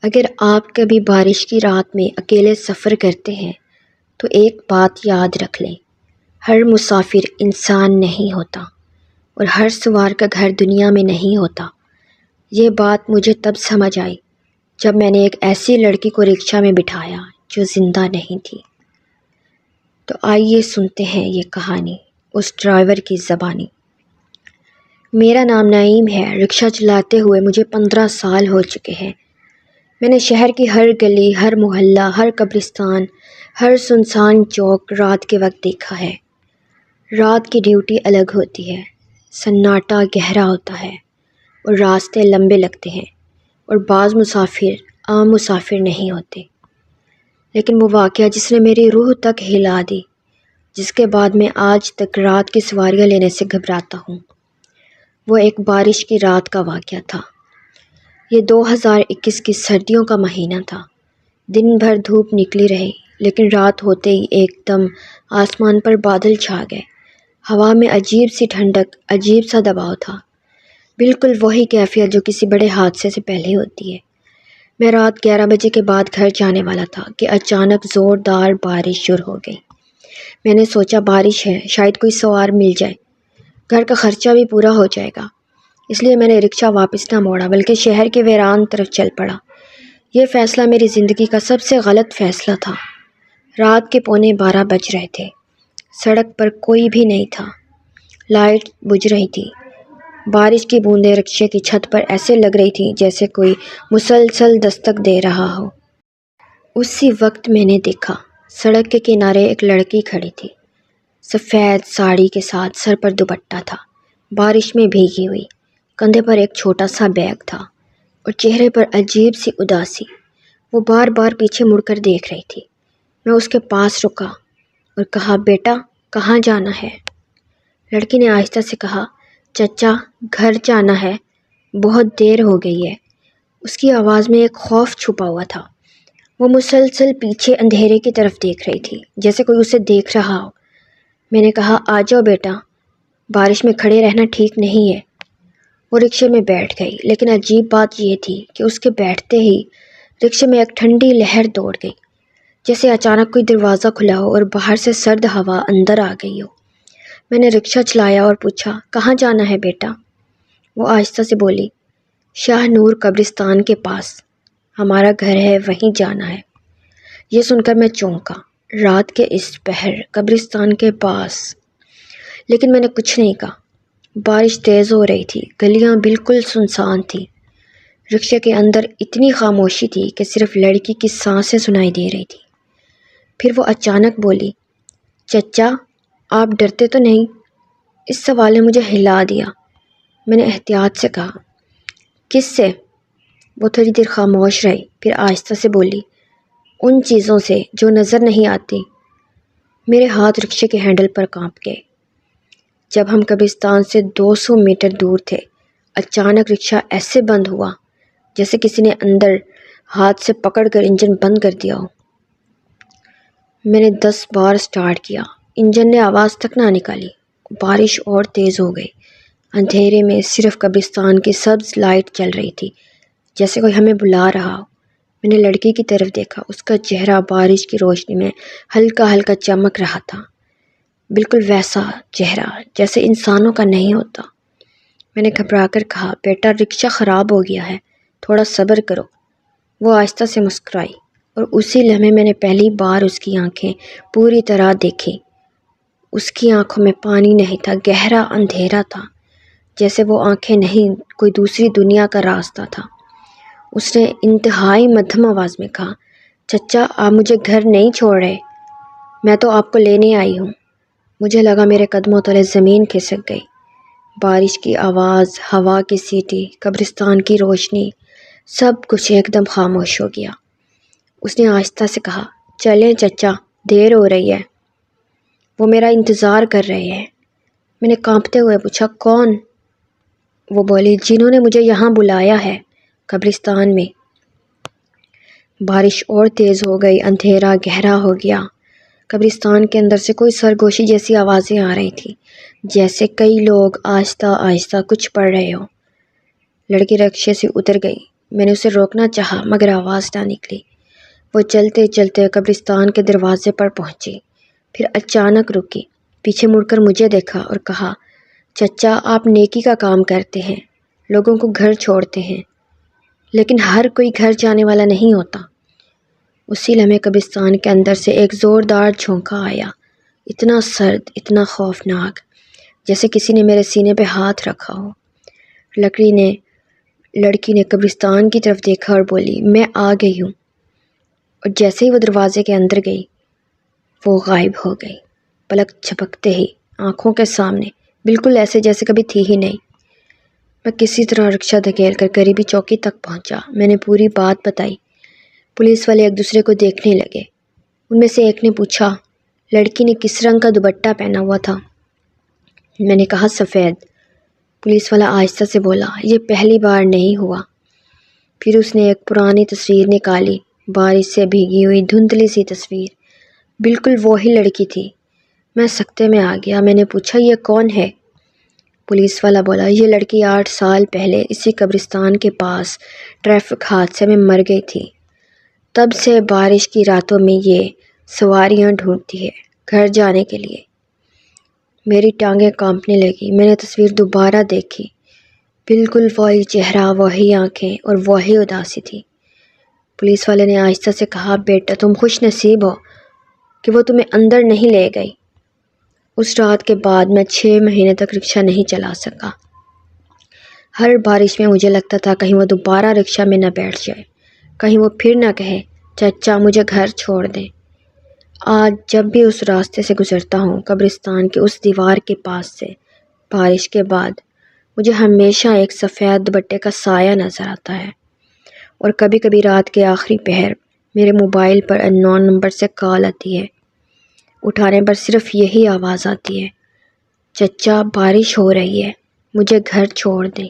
اگر آپ کبھی بارش کی رات میں اکیلے سفر کرتے ہیں تو ایک بات یاد رکھ لیں، ہر مسافر انسان نہیں ہوتا اور ہر سوار کا گھر دنیا میں نہیں ہوتا۔ یہ بات مجھے تب سمجھ آئی جب میں نے ایک ایسی لڑکی کو رکشہ میں بٹھایا جو زندہ نہیں تھی۔ تو آئیے سنتے ہیں یہ کہانی اس ڈرائیور کی زبانی۔ میرا نام نعیم ہے۔ رکشہ چلاتے ہوئے مجھے 15 سال ہو چکے ہیں۔ میں نے شہر کی ہر گلی، ہر محلہ، ہر قبرستان، ہر سنسان چوک رات کے وقت دیکھا ہے۔ رات کی ڈیوٹی الگ ہوتی ہے، سناٹا گہرا ہوتا ہے اور راستے لمبے لگتے ہیں اور بعض مسافر عام مسافر نہیں ہوتے۔ لیکن وہ واقعہ جس نے میری روح تک ہلا دی، جس کے بعد میں آج تک رات کی سواریاں لینے سے گھبراتا ہوں، وہ ایک بارش کی رات کا واقعہ تھا۔ یہ 2021 کی سردیوں کا مہینہ تھا۔ دن بھر دھوپ نکلی رہی، لیکن رات ہوتے ہی ایک دم آسمان پر بادل چھا گئے۔ ہوا میں عجیب سی ٹھنڈک، عجیب سا دباؤ تھا، بالکل وہی کیفیت جو کسی بڑے حادثے سے پہلے ہوتی ہے۔ میں رات 11 بجے کے بعد گھر جانے والا تھا کہ اچانک زوردار بارش شروع ہو گئی۔ میں نے سوچا بارش ہے، شاید کوئی سوار مل جائے، گھر کا خرچہ بھی پورا ہو جائے گا۔ اس لیے میں نے رکشہ واپس نہ موڑا بلکہ شہر کے ویران طرف چل پڑا۔ یہ فیصلہ میری زندگی کا سب سے غلط فیصلہ تھا۔ رات کے 11:15 بج رہے تھے، سڑک پر کوئی بھی نہیں تھا، لائٹ بجھ رہی تھی۔ بارش کی بوندیں رکشے کی چھت پر ایسے لگ رہی تھیں جیسے کوئی مسلسل دستک دے رہا ہو۔ اسی وقت میں نے دیکھا سڑک کے کنارے ایک لڑکی کھڑی تھی، سفید ساڑی کے ساتھ، سر پر دوپٹہ تھا، بارش میں بھیگی ہوئی، کندھے پر ایک چھوٹا سا بیگ تھا اور چہرے پر عجیب سی اداسی۔ وہ بار بار پیچھے مڑ کر دیکھ رہی تھی۔ میں اس کے پاس رکا اور کہا، بیٹا کہاں جانا ہے؟ لڑکی نے آہستہ سے کہا، چچا گھر جانا ہے، بہت دیر ہو گئی ہے۔ اس کی آواز میں ایک خوف چھپا ہوا تھا۔ وہ مسلسل پیچھے اندھیرے کی طرف دیکھ رہی تھی جیسے کوئی اسے دیکھ رہا ہو۔ میں نے کہا، آ جاؤ بیٹا، بارش میں کھڑے رہنا ٹھیک نہیں ہے۔ وہ رکشے میں بیٹھ گئی، لیکن عجیب بات یہ تھی کہ اس کے بیٹھتے ہی رکشے میں ایک ٹھنڈی لہر دوڑ گئی، جیسے اچانک کوئی دروازہ کھلا ہو اور باہر سے سرد ہوا اندر آ گئی ہو۔ میں نے رکشہ چلایا اور پوچھا، کہاں جانا ہے بیٹا؟ وہ آہستہ سے بولی، شاہ نور قبرستان کے پاس، ہمارا گھر ہے، وہیں جانا ہے۔ یہ سن کر میں چونکا، رات کے اس پہر قبرستان کے پاس! لیکن میں نے کچھ نہیں کہا۔ بارش تیز ہو رہی تھی، گلیاں بالکل سنسان تھیں، رکشے کے اندر اتنی خاموشی تھی کہ صرف لڑکی کی سانسیں سنائی دے رہی تھی۔ پھر وہ اچانک بولی، چچا آپ ڈرتے تو نہیں؟ اس سوال نے مجھے ہلا دیا۔ میں نے احتیاط سے کہا، کس سے؟ وہ تھوڑی دیر خاموش رہی، پھر آہستہ سے بولی، ان چیزوں سے جو نظر نہیں آتی۔ میرے ہاتھ رکشے کے ہینڈل پر کانپ گئے۔ جب ہم قبرستان سے 200 میٹر دور تھے، اچانک رکشہ ایسے بند ہوا جیسے کسی نے اندر ہاتھ سے پکڑ کر انجن بند کر دیا ہو۔ میں نے 10 بار سٹارٹ کیا، انجن نے آواز تک نہ نکالی۔ بارش اور تیز ہو گئی، اندھیرے میں صرف قبرستان کی سبز لائٹ چل رہی تھی، جیسے کوئی ہمیں بلا رہا ہو۔ میں نے لڑکی کی طرف دیکھا، اس کا چہرہ بارش کی روشنی میں ہلکا ہلکا چمک رہا تھا، بالکل ویسا چہرہ جیسے انسانوں کا نہیں ہوتا۔ میں نے گھبرا کر کہا، بیٹا رکشہ خراب ہو گیا ہے، تھوڑا صبر کرو۔ وہ آہستہ سے مسکرائی اور اسی لمحے میں نے پہلی بار اس کی آنکھیں پوری طرح دیکھی۔ اس کی آنکھوں میں پانی نہیں تھا، گہرا اندھیرا تھا، جیسے وہ آنکھیں نہیں، کوئی دوسری دنیا کا راستہ تھا۔ اس نے انتہائی مدھم آواز میں کہا، چچا آپ مجھے گھر نہیں چھوڑ رہے؟ میں تو آپ کو لینے آئی ہوں۔ مجھے لگا میرے قدموں تلے زمین کھسک گئی۔ بارش کی آواز، ہوا کی سیٹی، قبرستان کی روشنی، سب کچھ ایک دم خاموش ہو گیا۔ اس نے آہستہ سے کہا، چلیں چچا، دیر ہو رہی ہے، وہ میرا انتظار کر رہے ہیں۔ میں نے کانپتے ہوئے پوچھا، کون؟ وہ بولی، جنہوں نے مجھے یہاں بلایا ہے، قبرستان میں۔ بارش اور تیز ہو گئی، اندھیرا گہرا ہو گیا۔ قبرستان کے اندر سے کوئی سرگوشی جیسی آوازیں آ رہی تھی، جیسے کئی لوگ آہستہ آہستہ کچھ پڑھ رہے ہوں۔ لڑکی رکشے سے اتر گئی، میں نے اسے روکنا چاہا مگر آواز نہ نکلی۔ وہ چلتے چلتے قبرستان کے دروازے پر پہنچی، پھر اچانک رکی، پیچھے مڑ کر مجھے دیکھا اور کہا، چچا آپ نیکی کا کام کرتے ہیں، لوگوں کو گھر چھوڑتے ہیں، لیکن ہر کوئی گھر جانے والا نہیں ہوتا۔ اسی لمحے قبرستان کے اندر سے ایک زوردار جھونکا آیا، اتنا سرد، اتنا خوفناک، جیسے کسی نے میرے سینے پہ ہاتھ رکھا ہو۔ لڑکی نے قبرستان کی طرف دیکھا اور بولی، میں آ گئی ہوں، اور جیسے ہی وہ دروازے کے اندر گئی وہ غائب ہو گئی، پلک جھپکتے ہی آنکھوں کے سامنے، بالکل ایسے جیسے کبھی تھی ہی نہیں۔ میں کسی طرح رکشہ دھکیل کر قریبی چوکی تک پہنچا۔ میں نے پوری بات بتائی۔ پولیس والے ایک دوسرے کو دیکھنے لگے۔ ان میں سے ایک نے پوچھا، لڑکی نے کس رنگ کا دوپٹہ پہنا ہوا تھا؟ میں نے کہا، سفید۔ پولیس والا آہستہ سے بولا، یہ پہلی بار نہیں ہوا۔ پھر اس نے ایک پرانی تصویر نکالی، بارش سے بھیگی ہوئی دھندلی سی تصویر، بالکل وہی لڑکی تھی۔ میں سکتے میں آ گیا۔ میں نے پوچھا، یہ کون ہے؟ پولیس والا بولا، یہ لڑکی 8 سال پہلے اسی قبرستان کے پاس ٹریفک حادثے میں مر گئی تھی۔ تب سے بارش کی راتوں میں یہ سواریاں ڈھونڈتی ہے گھر جانے کے لیے۔ میری ٹانگیں کانپنے لگی۔ میں نے تصویر دوبارہ دیکھی، بالکل وہی چہرہ، وہی آنکھیں اور وہی اداسی تھی۔ پولیس والے نے آہستہ سے کہا، بیٹا تم خوش نصیب ہو کہ وہ تمہیں اندر نہیں لے گئی۔ اس رات کے بعد میں 6 مہینے تک رکشہ نہیں چلا سکا۔ ہر بارش میں مجھے لگتا تھا کہیں وہ دوبارہ رکشہ میں نہ بیٹھ جائے، کہیں وہ پھر نہ کہے، چچا مجھے گھر چھوڑ دیں۔ آج جب بھی اس راستے سے گزرتا ہوں، قبرستان کی اس دیوار کے پاس سے، بارش کے بعد مجھے ہمیشہ ایک سفید دوپٹے کا سایہ نظر آتا ہے۔ اور کبھی کبھی رات کے آخری پہر میرے موبائل پر ان نون نمبر سے کال آتی ہے۔ اٹھانے پر صرف یہی آواز آتی ہے، چچا بارش ہو رہی ہے، مجھے گھر چھوڑ دیں۔